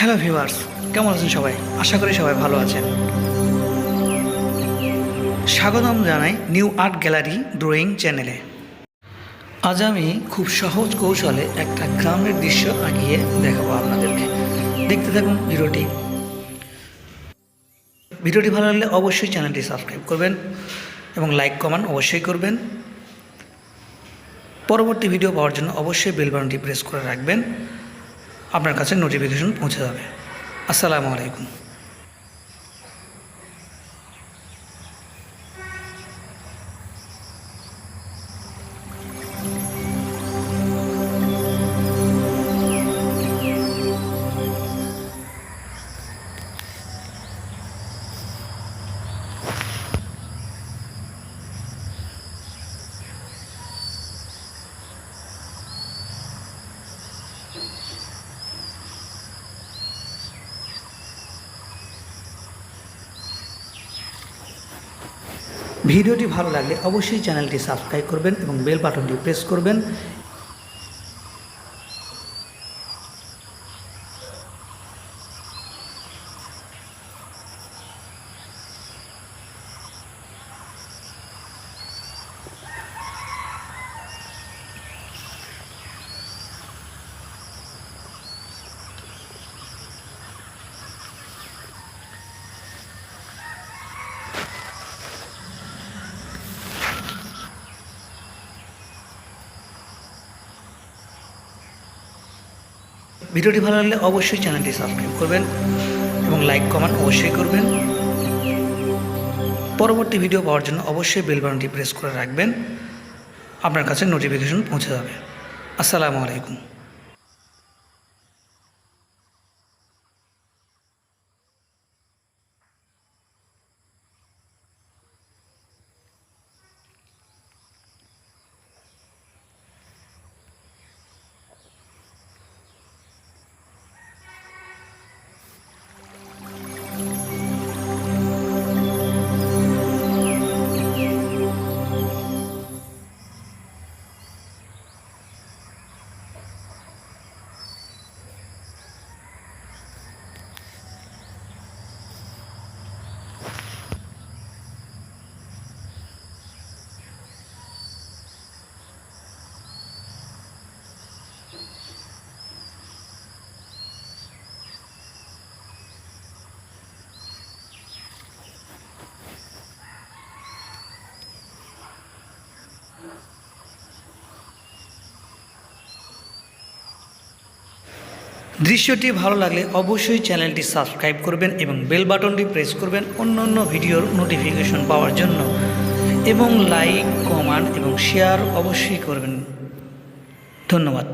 Hello viewers, কেমন আছেন সবাই? আশা করি সবাই ভালো আছেন। স্বাগতম জানাই নিউ আর্ট গ্যালারি ড্রয়িং চ্যানেলে। আজ আমি খুব সহজ কৌশলে একটা গ্রামের দৃশ্য আঁকিয়ে দেখাবো আপনাদেরকে। দেখতে থাকুন ভিডিওটি। ভিডিওটি ভালো লাগলে অবশ্যই চ্যানেলটি সাবস্ক্রাইব করবেন এবং লাইক কমেন্ট অবশ্যই করবেন। পরবর্তী ভিডিও পাওয়ার জন্য অবশ্যই বেল বাটনটি প্রেস করে রাখবেন, আপনার কাছে নোটিফিকেশন পৌঁছে যাবে। আসসালামু আলাইকুম। ভিডিওটি ভালো লাগলে অবশ্যই চ্যানেলটি সাবস্ক্রাইব করবেন এবং বেল বাটনটি প্রেস করবেন। ভিডিওটি ভালো লাগলে অবশ্যই চ্যানেলটি সাবস্ক্রাইব করবেন এবং লাইক কমেন্ট অবশ্যই করবেন। পরবর্তী ভিডিও পাওয়ার জন্য অবশ্যই বেল বাটনটি প্রেস করে রাখবেন, আপনার কাছে নোটিফিকেশন পৌঁছে যাবে। আসসালামু আলাইকুম। দৃশ্যটি ভালো লাগলে অবশ্যই চ্যানেলটি সাবস্ক্রাইব করবেন এবং বেল বাটনটি প্রেস করবেন অন্য ভিডিওর নোটিফিকেশন পাওয়ার জন্য, এবং লাইক কমেন্ট এবং শেয়ার অবশ্যই করবেন। ধন্যবাদ।